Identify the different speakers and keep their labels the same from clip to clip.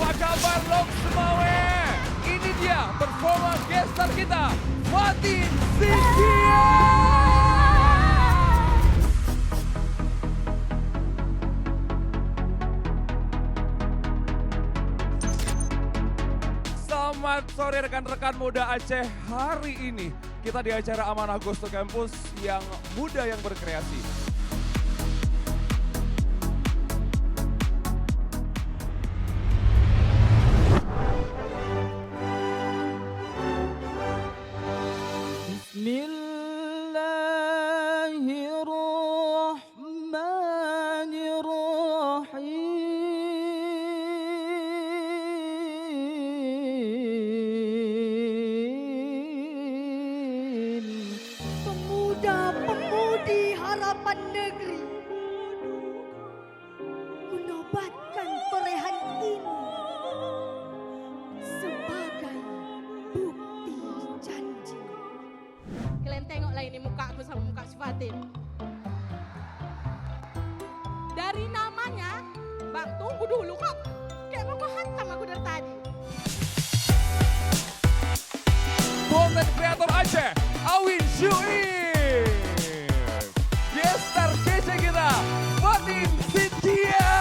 Speaker 1: Apa kabar Long Semawe? Ini dia performa gestar kita, Fatin Cynthia. Selamat sore rekan-rekan muda Aceh. Hari ini kita di acara Amanah Ghost to Campus yang muda yang berkreasi.
Speaker 2: Pemuda-pemudi harapan negeri menobatkan torehan ini sebagai bukti janji.
Speaker 3: Kalian tengoklah ini muka aku sama muka si Fatin. Dari namanya, Bang tunggu dulu kok. Kayak mau kau hantam aku dari tadi.
Speaker 1: Content Creator Aceh, Awin Syuib. Gestar kece kita, Fatin Cynthia.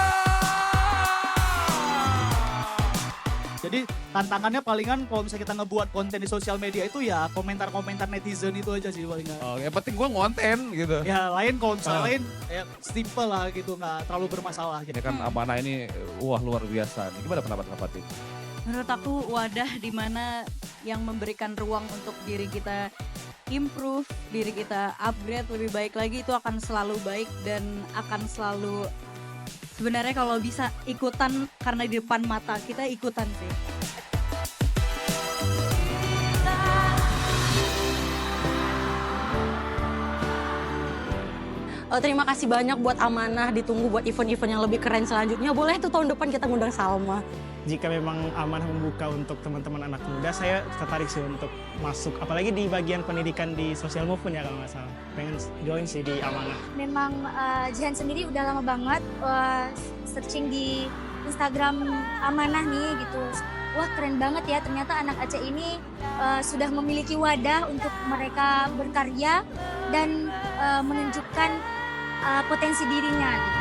Speaker 4: Jadi tantangannya palingan kalau misalnya kita ngebuat konten di sosial media itu ya komentar-komentar netizen itu aja sih palingan.
Speaker 1: Oh, yang penting gua ngonten gitu.
Speaker 4: Ya lain kalau misalnya lain ya simple lah gitu, nggak terlalu bermasalah
Speaker 1: Ini
Speaker 4: gitu.
Speaker 1: kan Amanah ini, wah luar biasa. Gimana pendapat Kak Fatin?
Speaker 5: Menurut aku wadah di mana yang memberikan ruang untuk diri kita improve, diri kita upgrade lebih baik lagi, itu akan selalu baik dan akan selalu sebenarnya kalau bisa ikutan karena di depan mata kita ikutan sih.
Speaker 6: Terima kasih banyak buat Amanah, ditunggu buat event-event yang lebih keren selanjutnya. Boleh tuh tahun depan kita ngundang Salma.
Speaker 7: Jika memang Amanah membuka untuk teman-teman anak muda, saya tertarik sih untuk masuk. Apalagi di bagian pendidikan di social movement ya kalau nggak salah. Pengen join sih di Amanah.
Speaker 2: Memang Jihan sendiri udah lama banget searching di Instagram Amanah nih gitu. Wah keren banget ya, ternyata anak Aceh ini sudah memiliki wadah untuk mereka berkarya dan menunjukkan potensi dirinya gitu.